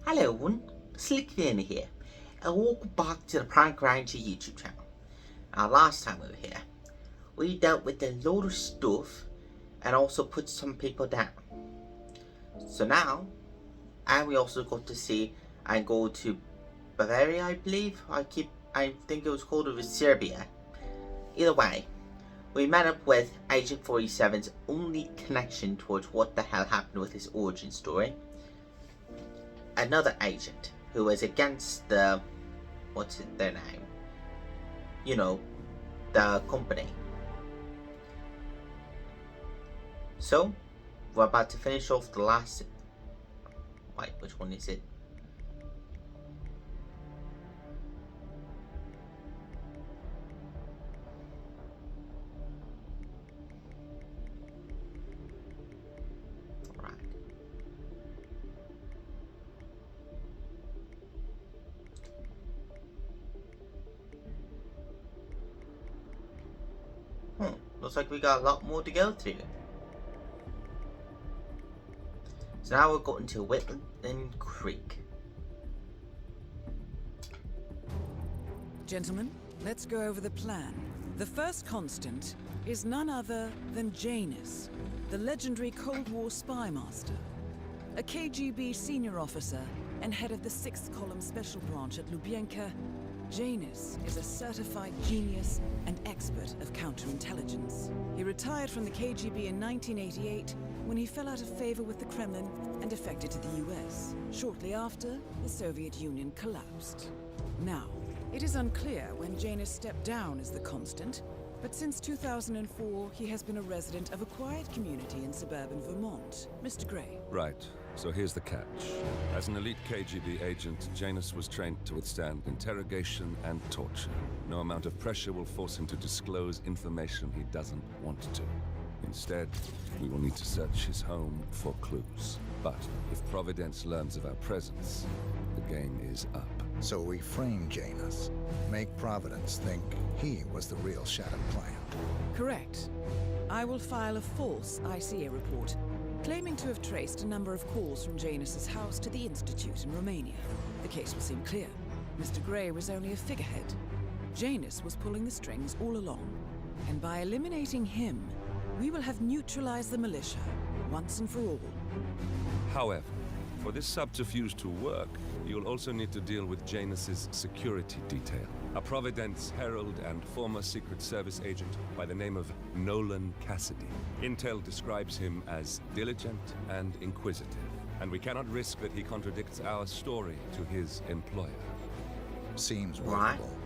Hello everyone, Slickvin here, and welcome back to the Prank Ranger YouTube channel. Now last time we were here, we dealt with a load of stuff and also put some people down. So now, and we also got to see and go to Bavaria, I believe. I think it was called, it was Serbia. Either way, we met up with Agent 47's only connection towards what the hell happened with his origin story. Another agent who was against the, what's their name? You know, the company. So, we're about to finish off the last, wait, which one is it? Looks like we got a lot more to go through. So now we're going to Whitland Creek. Gentlemen, let's go over the plan. The first constant is none other than Janus, the legendary Cold War spy master, a KGB senior officer and head of the 6th Column Special Branch at Lubyanka. Janus is a certified genius and expert of counterintelligence. He retired from the KGB in 1988 when he fell out of favor with the Kremlin and defected to the US. Shortly after, the Soviet Union collapsed. Now, it is unclear when Janus stepped down as the constant, but since 2004, he has been a resident of a quiet community in suburban Vermont. Mr. Gray. Right. So here's the catch. As an elite KGB agent, Janus was trained to withstand interrogation and torture. No amount of pressure will force him to disclose information he doesn't want to. Instead, we will need to search his home for clues. But if Providence learns of our presence, the game is up. So we frame Janus, make Providence think he was the real Shattered Plan. Correct. I will file a false ICA report, claiming to have traced a number of calls from Janus's house to the Institute in Romania. The case will seem clear. Mr. Gray was only a figurehead. Janus was pulling the strings all along. And by eliminating him, we will have neutralized the militia, once and for all. However, for this subterfuge to work, you'll also need to deal with Janus's security detail. A Providence herald and former Secret Service agent by the name of Nolan Cassidy. Intel describes him as diligent and inquisitive, and we cannot risk that he contradicts our story to his employer. Seems Right. workable.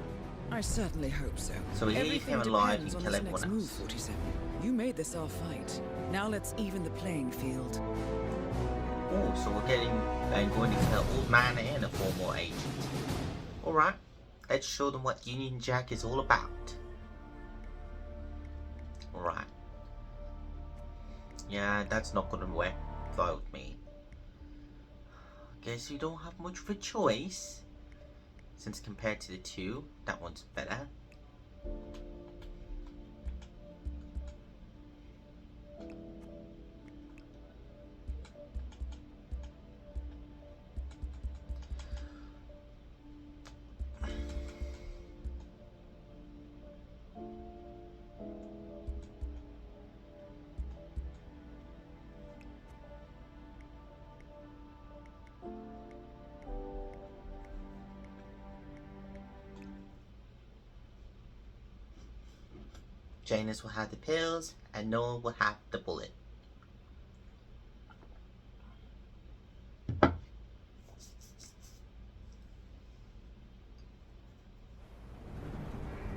I certainly hope so. So we leave him alive and kill everyone next move, else. 47. You made this our fight. Now let's even the playing field. Oh, so we're getting and going to kill Old Man and a former agent. Alright, let's show them what Union Jack is all about. Alright. Yeah, that's not gonna work with me. Guess you don't have much of a choice. Since compared to the two, that one's better. Janus will have the pills, and Noah will have the bullet.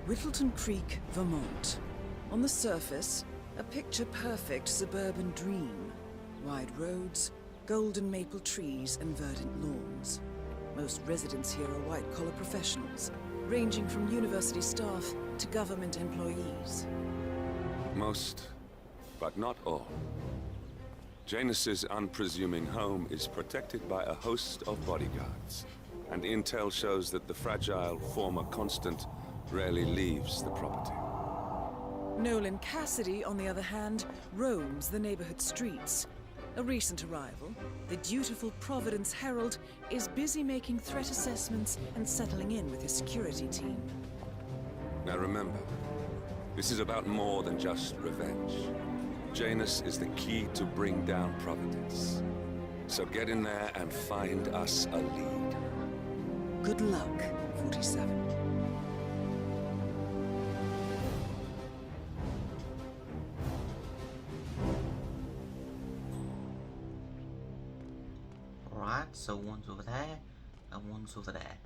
Whittleton Creek, Vermont. On the surface, a picture-perfect suburban dream. Wide roads, golden maple trees, and verdant lawns. Most residents here are white-collar professionals, ranging from university staff to government employees. Most, but not all. Janus's unpresuming home is protected by a host of bodyguards, and intel shows that the fragile former constant rarely leaves the property. Nolan Cassidy, on the other hand, roams the neighborhood streets. A recent arrival, the dutiful Providence Herald is busy making threat assessments and settling in with his security team. Now remember, this is about more than just revenge. Janus is the key to bring down Providence. So get in there and find us a lead. Good luck, 47. Alright, so one's over there, and one's over there.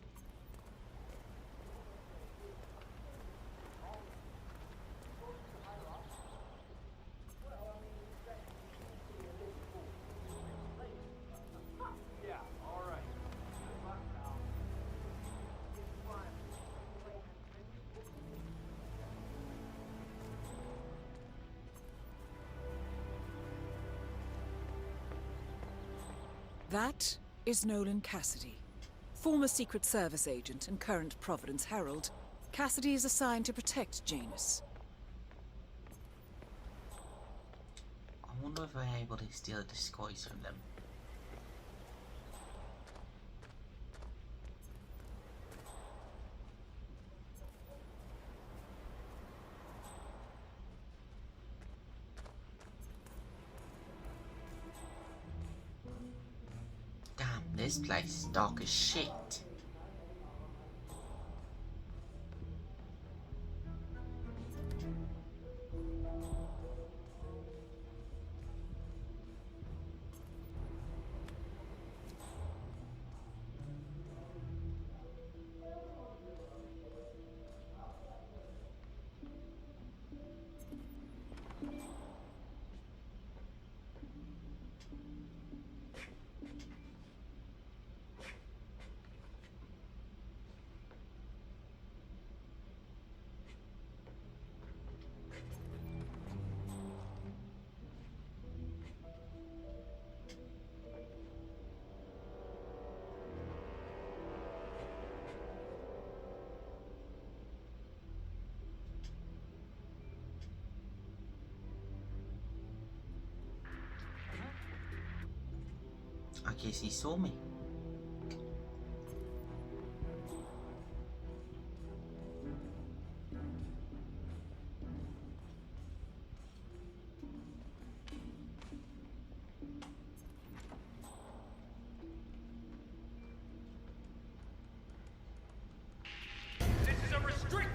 That is Nolan Cassidy. Former Secret Service agent and current Providence Herald, Cassidy is assigned to protect Janus. I wonder if we're able to steal a disguise from them. Damn, this place is dark as shit. I guess he saw me. This is a restrict.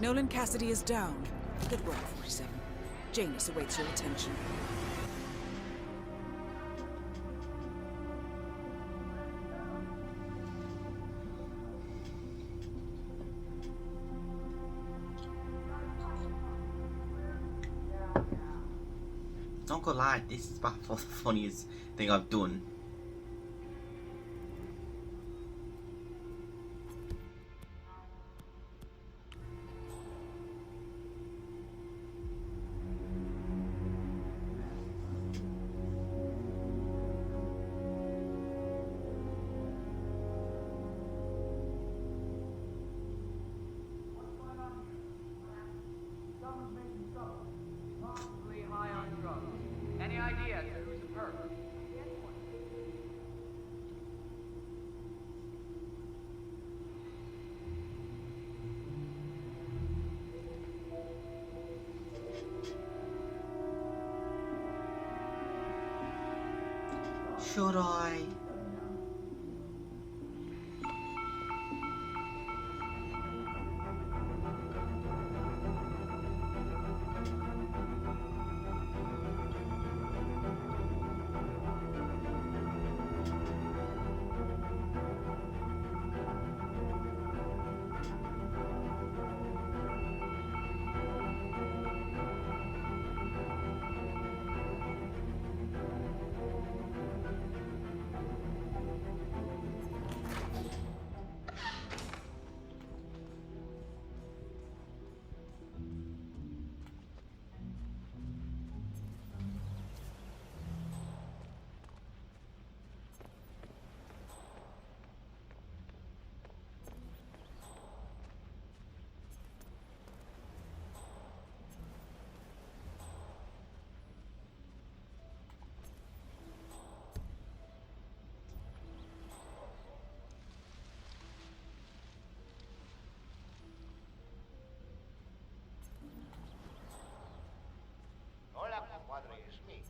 Nolan Cassidy is down. Good work, 47. Janus awaits your attention. Not gonna lie, this is by far the funniest thing I've done. Possibly high on drugs. Any ideas who's the perp? Should I? Hola, compadre, it's me.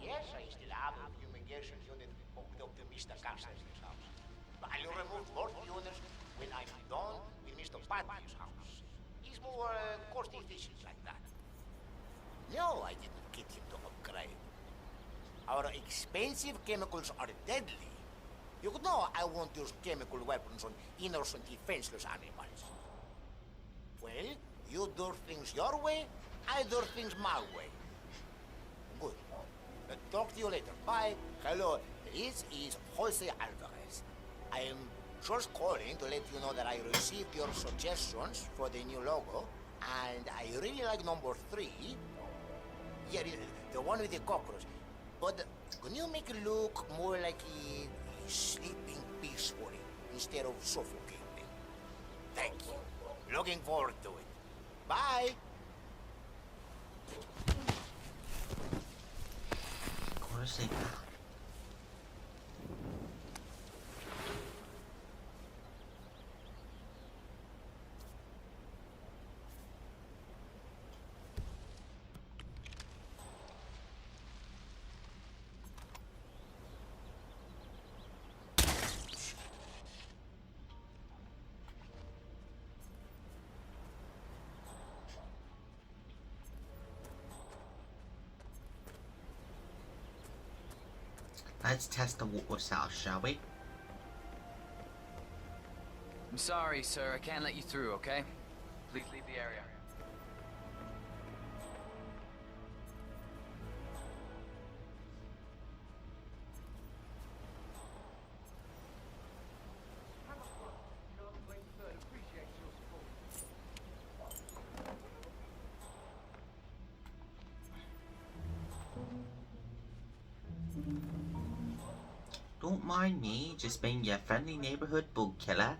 Yes, I still have a fumigation unit hooked up to Mr. Cassidy's house. But I'll remove both units when I'm done with Mr. Paddy's house. He's more cost efficient like that. No, I didn't get him to upgrade. Our expensive chemicals are deadly. You know I won't use chemical weapons on innocent, defenseless animals. Well, you do things your way, I do things my way. Good. Talk to you later. Bye. Hello. This is Jose Alvarez. I am just calling to let you know that I received your suggestions for the new logo, and I really like number 3. Yeah, the one with the cockroach. But can you make it look more like a sleeping peacefully instead of suffocating? Thank you. Looking forward to it. Bye. Gotta say that. Let's test the water cells, shall we? I'm sorry, sir. I can't let you through, okay? Please leave the area. Don't mind me, just being your friendly neighborhood bug killer.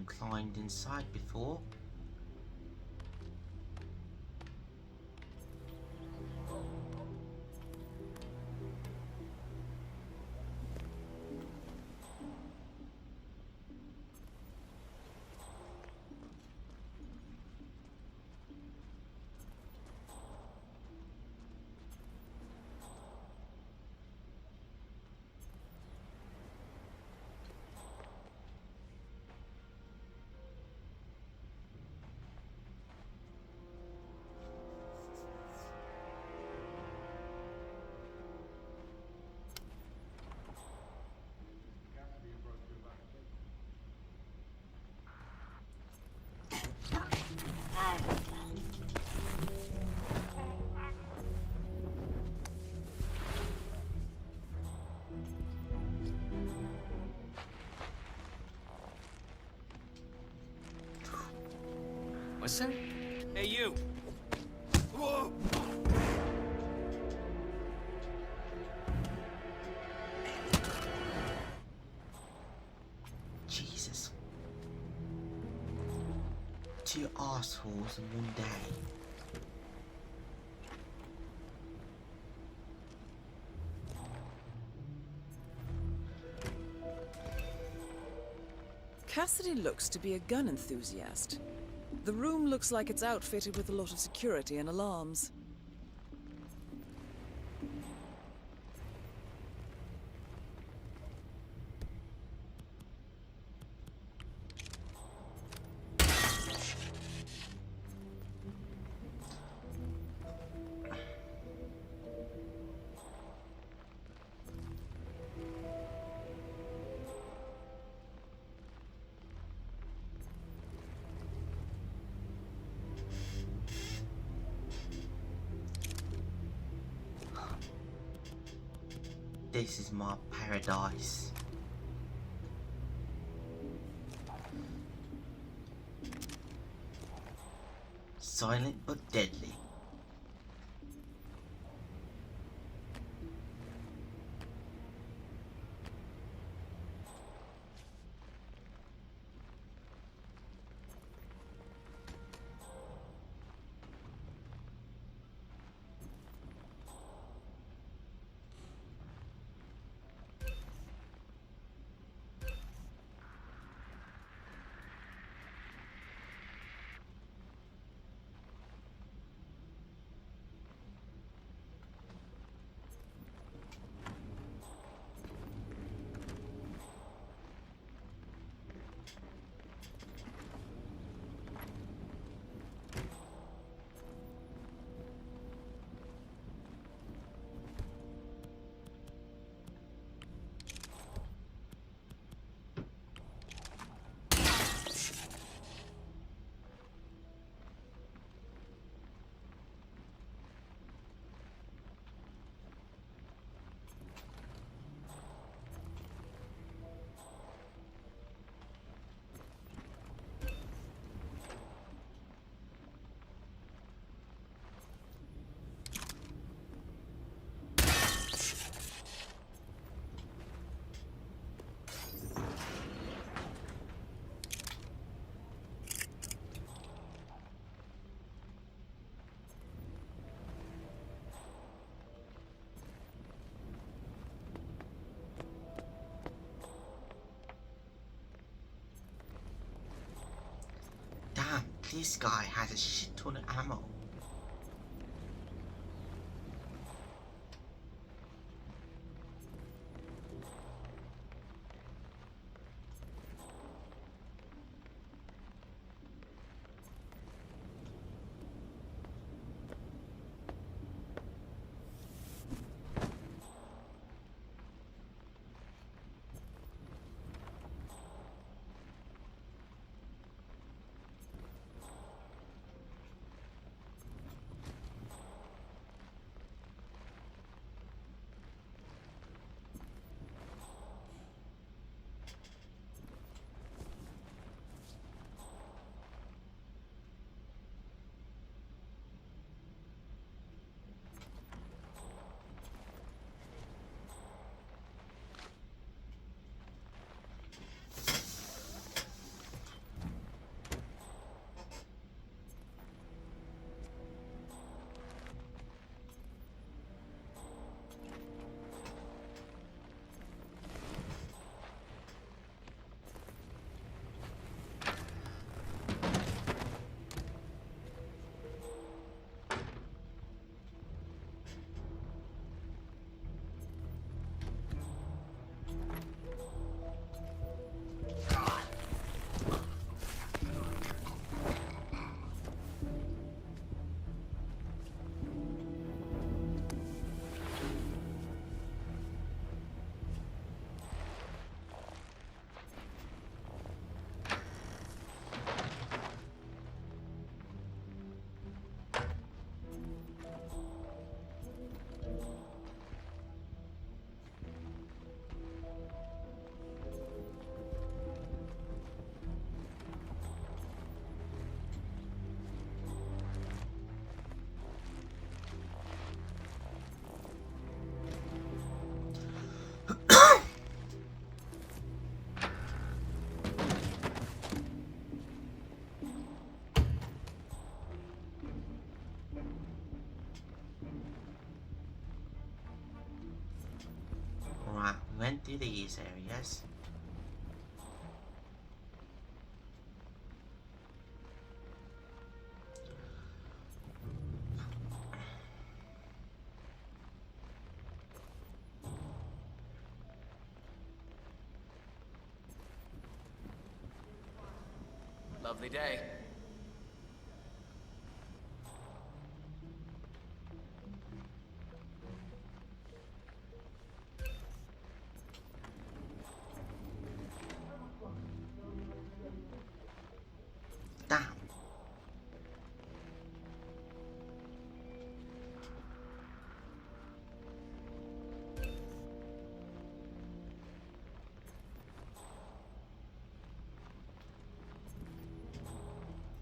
climbed inside before. What's that? Hey, you! Whoa! Jesus. 2 assholes in one day. Cassidy looks to be a gun enthusiast. The room looks like it's outfitted with a lot of security and alarms. This is my paradise. Silent but deadly. Damn, this guy has a shit ton of ammo. went through these areas. Lovely day. Damn.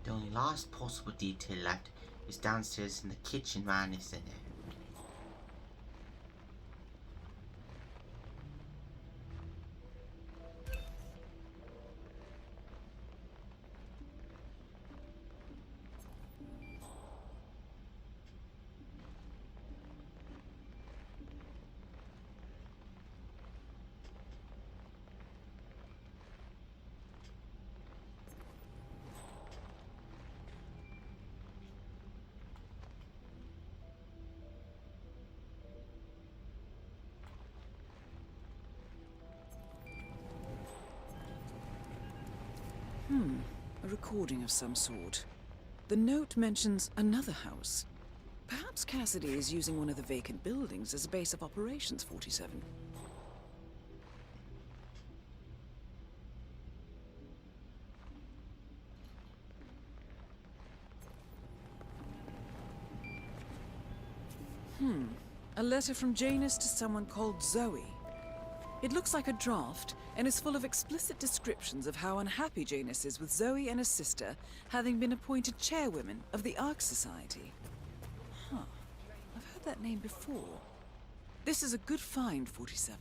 The only last possible detail left is downstairs in the kitchen, man, isn't it? A recording of some sort. The note mentions another house. Perhaps Cassidy is using one of the vacant buildings as a base of operations, 47. A letter from Janus to someone called Zoe. It looks like a draft and is full of explicit descriptions of how unhappy Janus is with Zoe and her sister having been appointed chairwomen of the Ark Society. Huh. I've heard that name before. This is a good find, 47.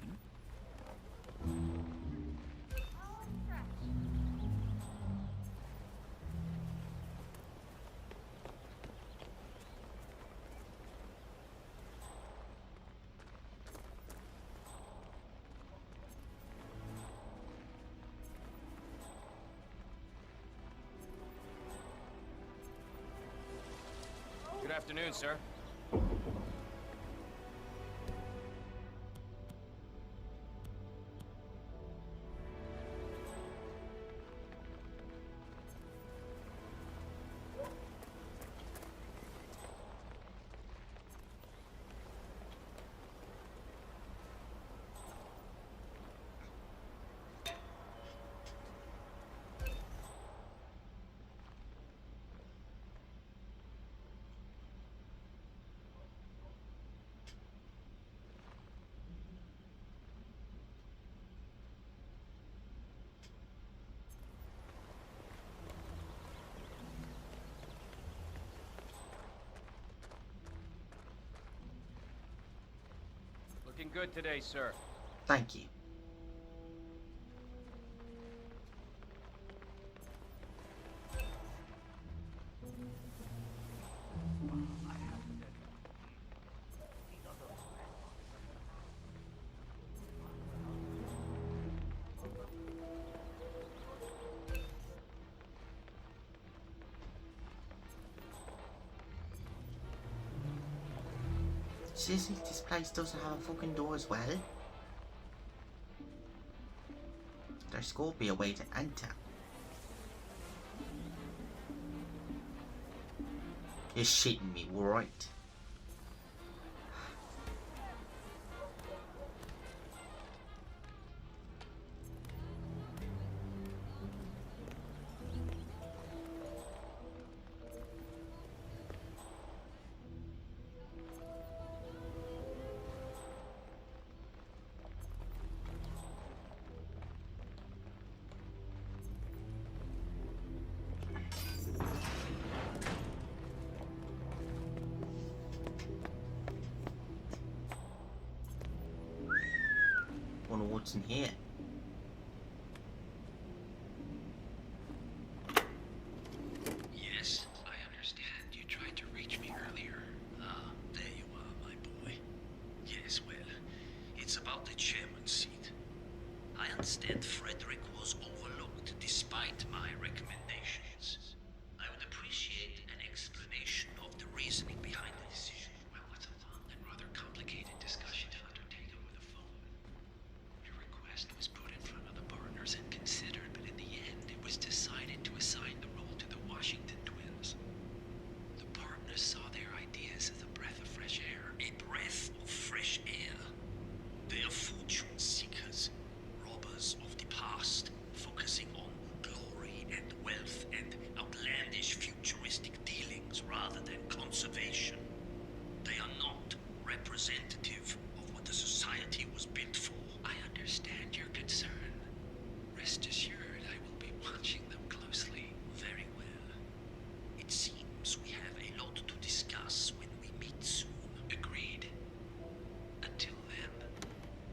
Good afternoon, sir. Looking good today, sir. Thank you. Seriously, this place doesn't have a fucking door as well? There's got to be a way to enter. You're shitting me, right? Wonder what's in here. Yes, I understand. You tried to reach me earlier. There you are, my boy. Yes, well, it's about the chairman's seat.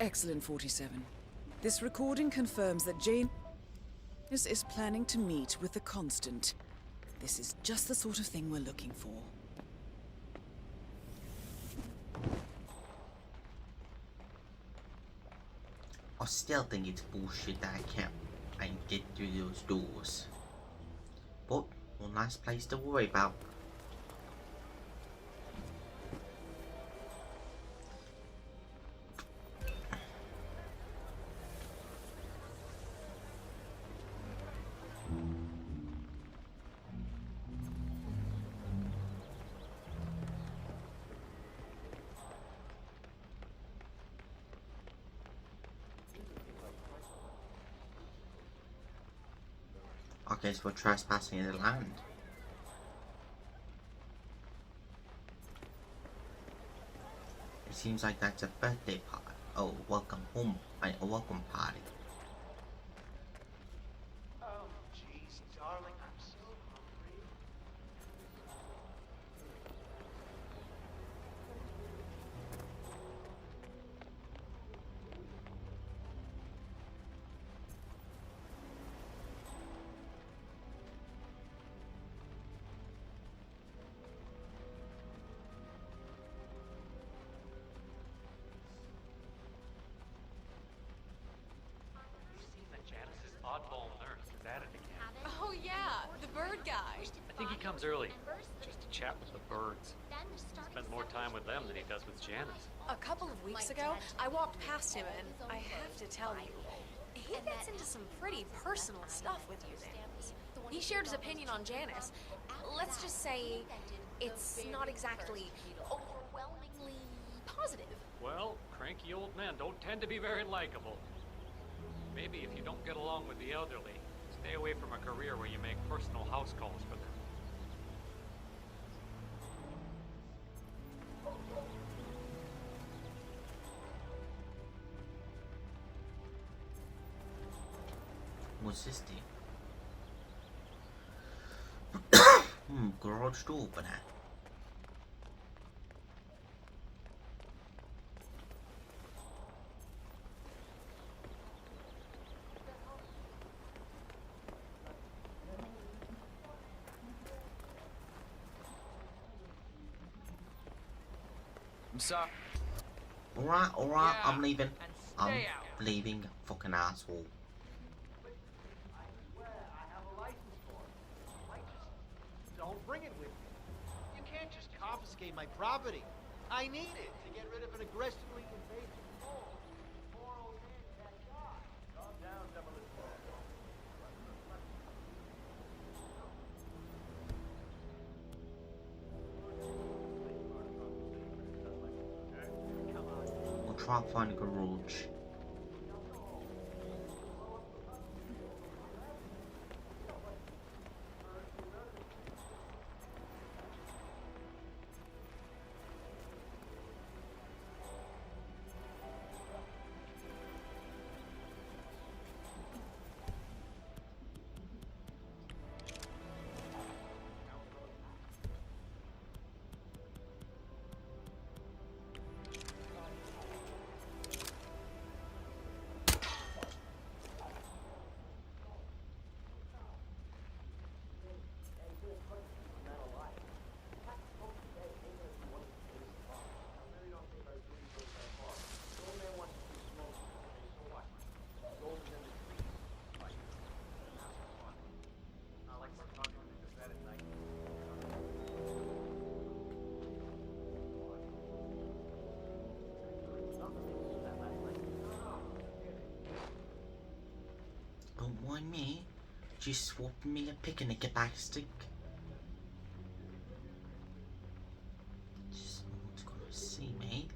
Excellent, 47. This recording confirms that Jane is planning to meet with the Constant. This is just the sort of thing we're looking for. I still think it's bullshit that I can get through those doors. But, one nice place to worry about. I guess we're trespassing in the land. It seems like that's a birthday party. Oh, welcome home. A welcome party. Oh, jeez, darling, I'm so hungry. Janice's oddball nurse is at it again. Oh yeah, the bird guy. I think he comes early, just to chat with the birds. Spends more time with them than he does with Janice. A couple of weeks ago, I walked past him and I have to tell you, he gets into some pretty personal stuff with you things. He shared his opinion on Janice. Let's just say it's not exactly overwhelmingly positive. Well, cranky old men don't tend to be very likable. Maybe if you don't get along with the elderly, stay away from a career where you make personal house calls for them. What's this thing? Garage door opener. I'm sorry. Alright, Yeah, I'm leaving. and I'm stay out. leaving, fucking asshole. I have a license for it. I just don't bring it with me. You can't just confiscate my property. I need it to get rid of an aggressively invasive mole. Poor old man can't die. Calm down, Demolition Man. We'll try and find a garage. Don't mind me. Just swapping me a picnic basket. Someone's gonna see me.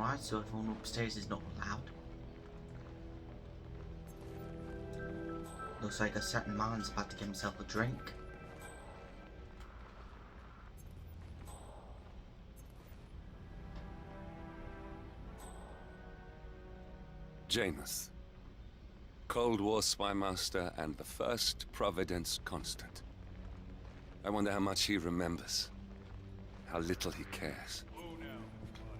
Alright, so everyone upstairs is not allowed. Looks like a certain man's about to get himself a drink. Janus. Cold War spy master and the first Providence constant. I wonder how much he remembers. How little he cares. Whoa now, bodyguard.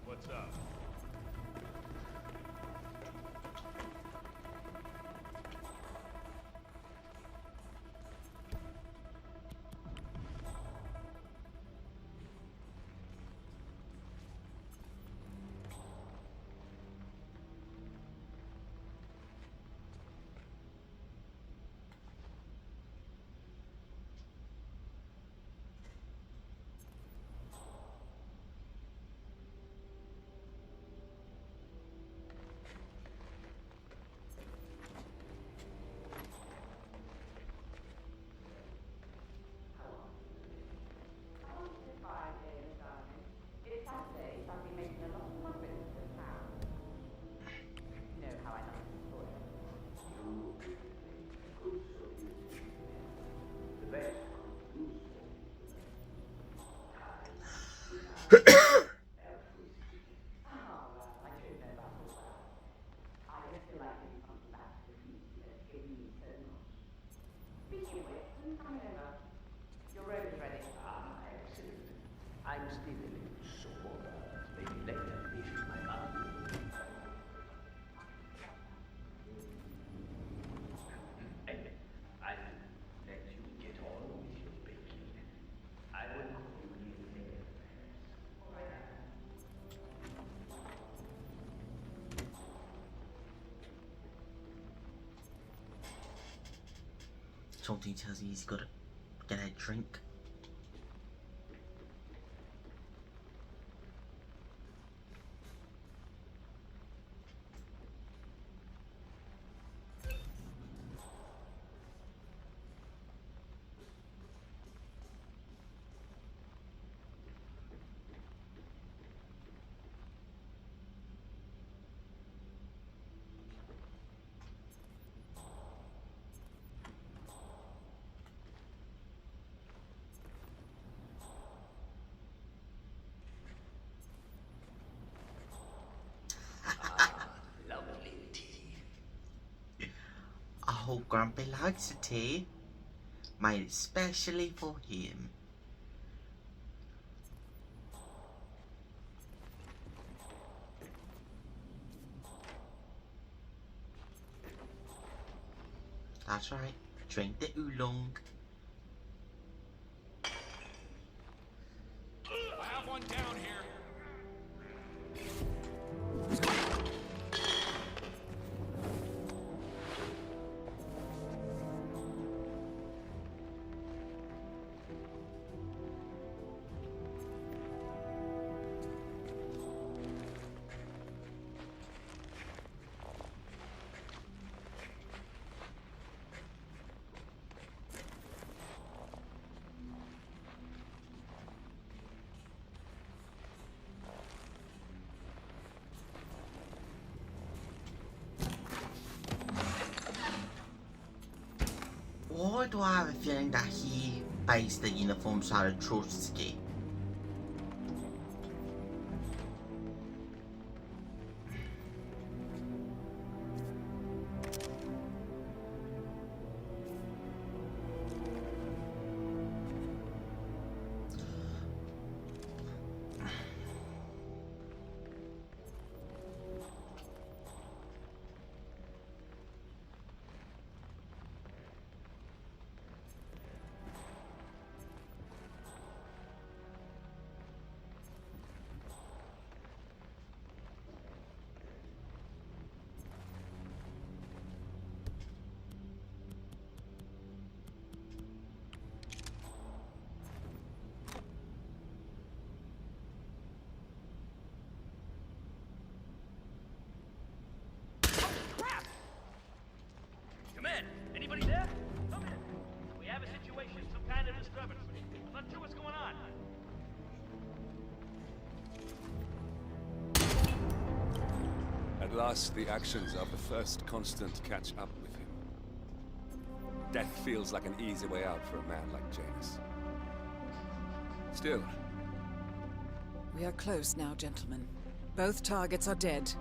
What's up? Something tells me he's got to get a drink. I hope Grumpy likes the tea. Made especially for him. That's right. Drink the oolong. I have one down here. Why do I have a feeling that he based the uniforms out of Trotsky? Anybody there? Come in. We have a situation, some kind of disturbance. I'm not sure what's going on. last, the actions of the first constant catch up with him. Death feels like an easy way out for a man like Janus. Still, We are close now, gentlemen. Both targets are dead.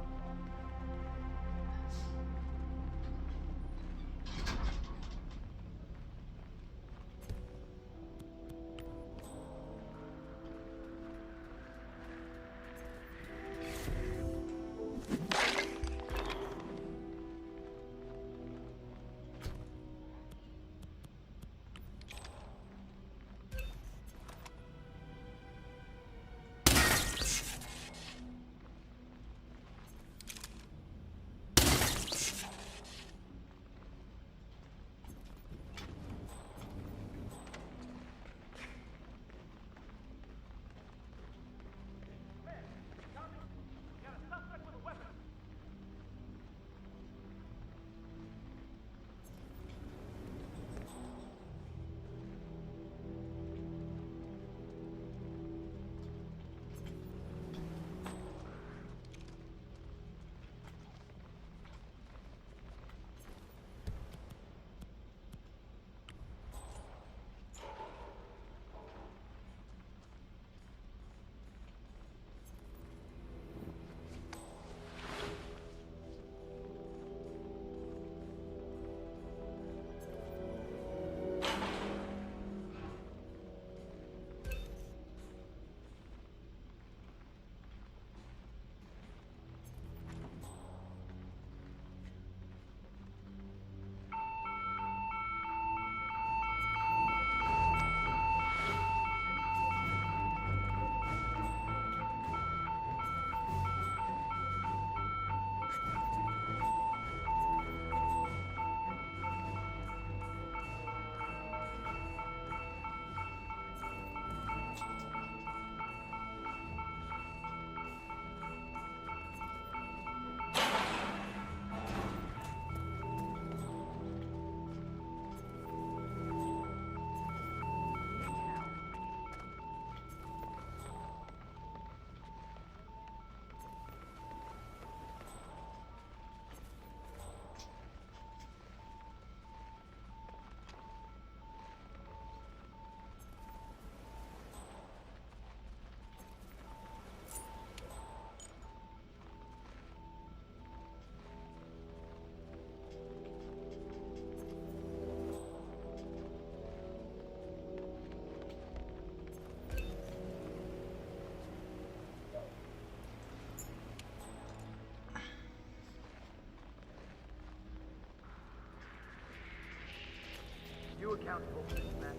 You accountable for this, man?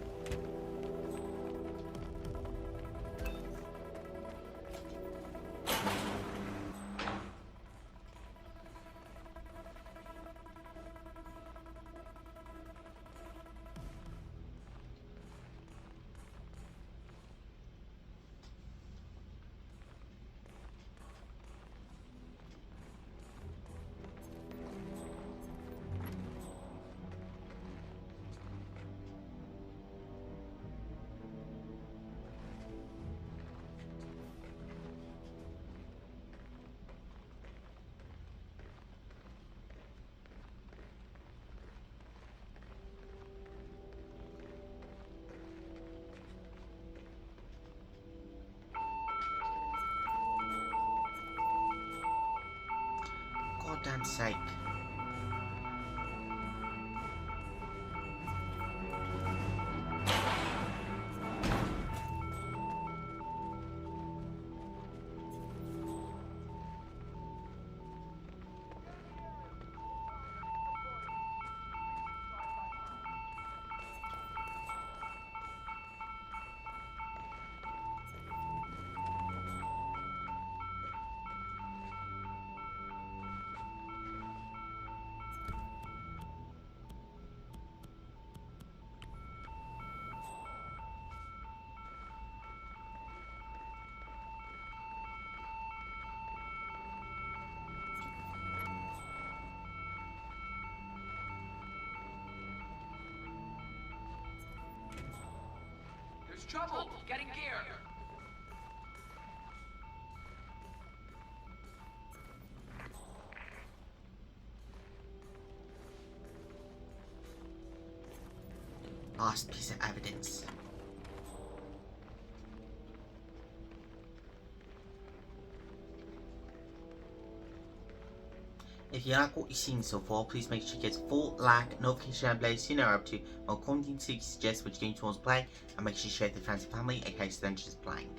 Goddamn sake. There's trouble! Getting gear! Last piece of evidence. If you like what you've seen so far, please make sure you get a full like, notification and play so you know up to more content so you can suggest which games you want to play, and make sure you share with your friends and family in case they're just playing.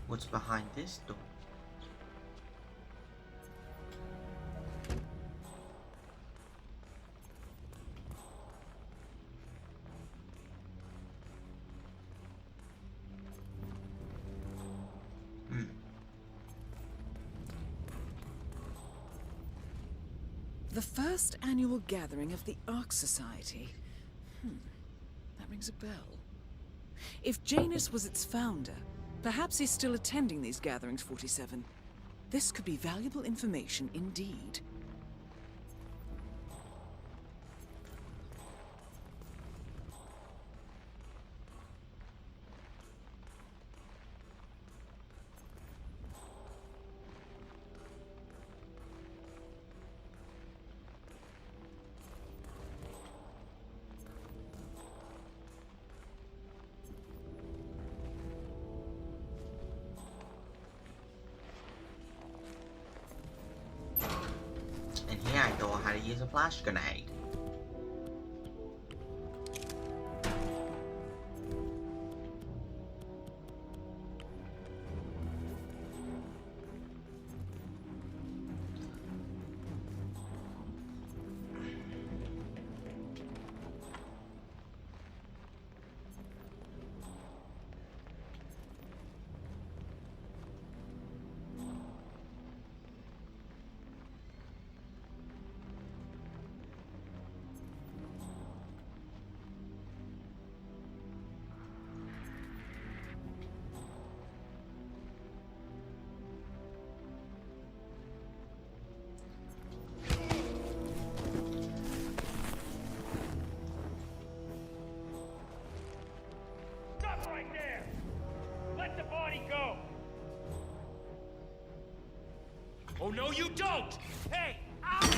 What's behind this door? The first annual gathering of the Ark Society. That rings a bell. If Janus was its founder, perhaps he's still attending these gatherings, 47. This could be valuable information indeed. And here I thought how to use a flash grenade. Stop right there! Let the body go! Oh, no, you don't! Hey! Ow!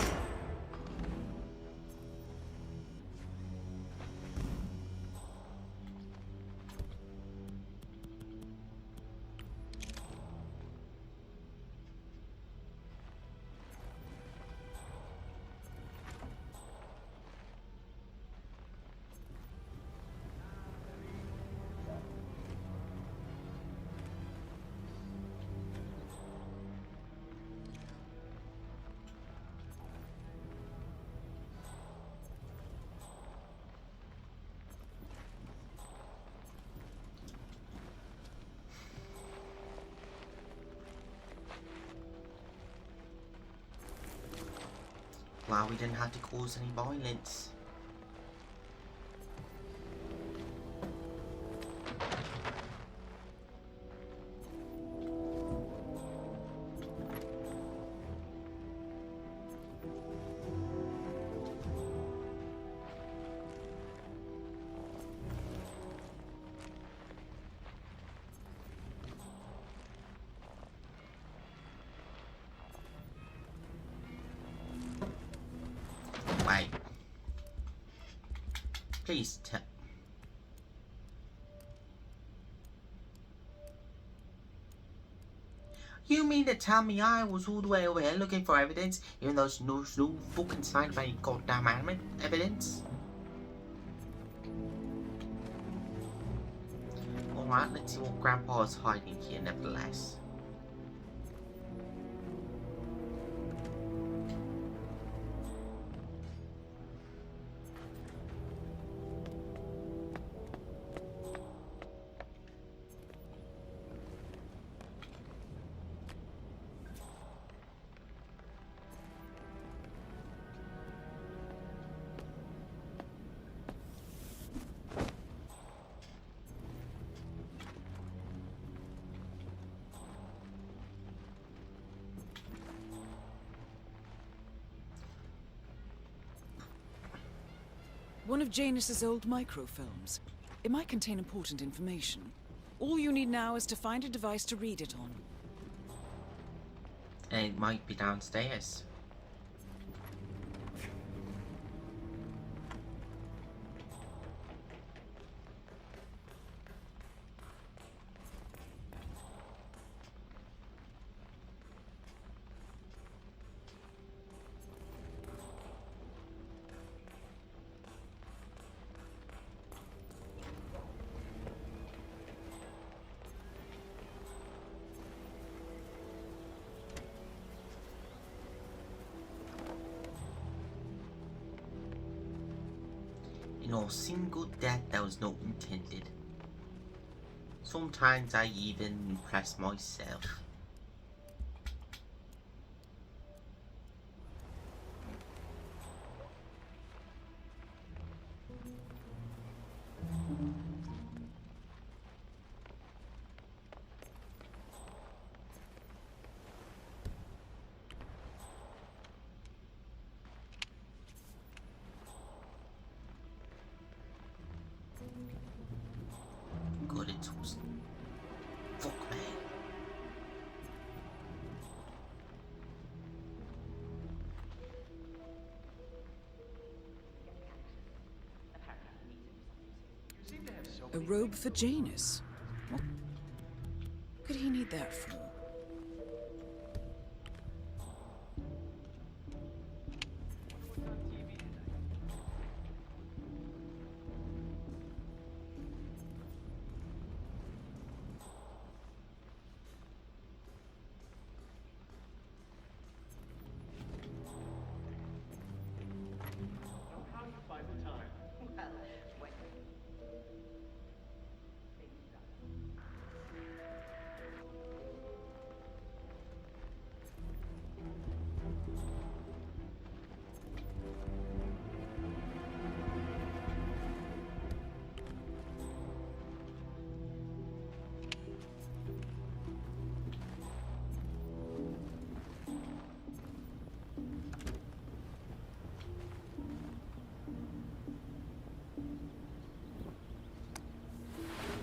Well, we didn't have to cause any violence. Wait. Please tell. You mean to tell me I was all the way over here looking for evidence, even though there's no fucking sign of any goddamn evidence? Alright, let's see what Grandpa's hiding here nevertheless. One of Janus's old microfilms. It might contain important information. All you need now is to find a device to read it on. And it might be downstairs. You know, single death that was not intended. Sometimes I even impress myself. God, it was... Fuck me. A robe for Janus? What could he need that for? How do you find the time? Well, wait.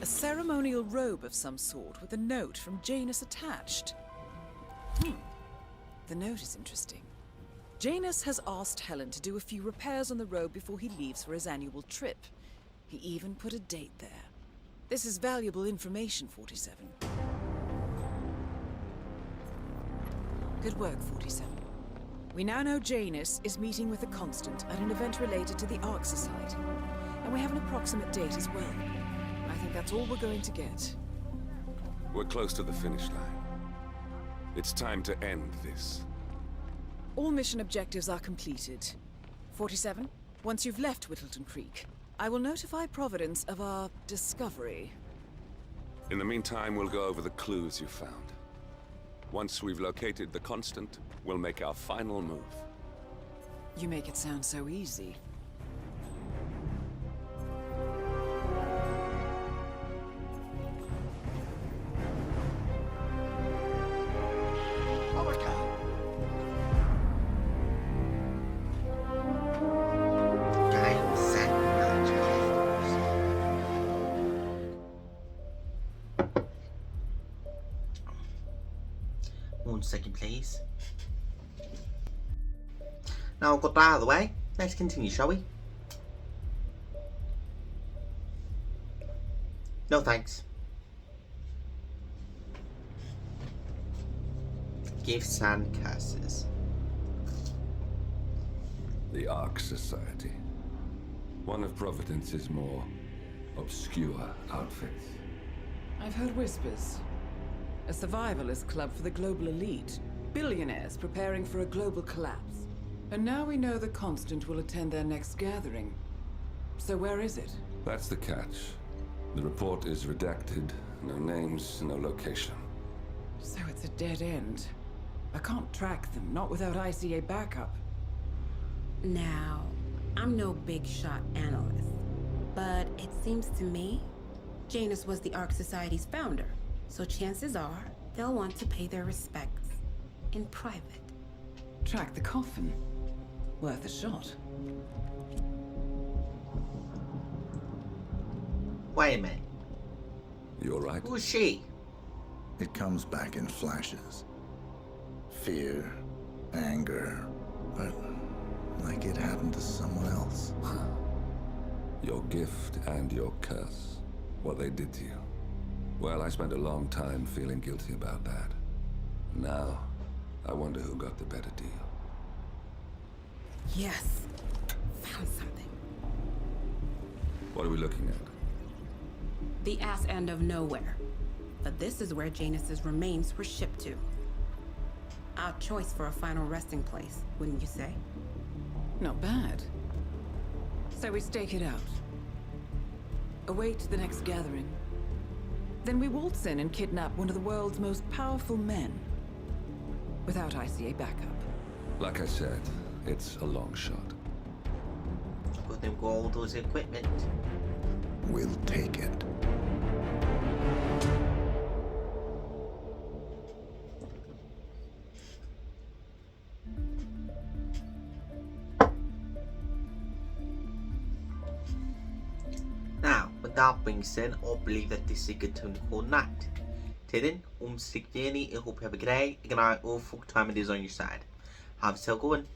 A ceremonial robe of some sort with a note from Janus attached. The note is interesting. Janus has asked Helen to do a few repairs on the robe before he leaves for his annual trip. He even put a date there. This is valuable information, 47. Good work, 47. We now know Janus is meeting with the Constant at an event related to the Ark Society. And we have an approximate date as well. I think that's all we're going to get. We're close to the finish line. It's time to end this. All mission objectives are completed. 47, once you've left Whittleton Creek, I will notify Providence of our discovery. In the meantime, we'll go over the clues you found. Once we've located the Constant, we'll make our final move. You make it sound so easy. Oh my god. I'm sad. 1 second, please. Now I've got that out of the way. Let's continue, shall we? No thanks. Gifts and curses. The Ark Society. One of Providence's more obscure outfits. I've heard whispers. A survivalist club for the global elite. Billionaires preparing for a global collapse. And now we know the Constant will attend their next gathering. So where is it? That's the catch. The report is redacted. No names, no location. So it's a dead end. I can't track them, not without ICA backup. Now, I'm no big shot analyst, but it seems to me Janus was the Ark Society's founder, so chances are they'll want to pay their respects in private. Track the coffin. Worth a shot. Wait a minute. You alright? Who's she? It comes back in flashes. Fear, anger, but like it happened to someone else. Your gift and your curse. What they did to you. Well, I spent a long time feeling guilty about that. Now, I wonder who got the better deal. Yes. Found something. What are we looking at? The ass end of nowhere. But this is where Janus's remains were shipped to. Our choice for a final resting place, wouldn't you say? Not bad. So we stake it out. Await the next gathering. Then we waltz in and kidnap one of the world's most powerful men. Without ICA backup. Like I said, it's a long shot. Got them got all those equipment. We'll take it. Now, with that being said, I believe that this is a good time to call night. Till then, Slick Danny, I hope you have a great night or fuck time it is on your side. Have a good one.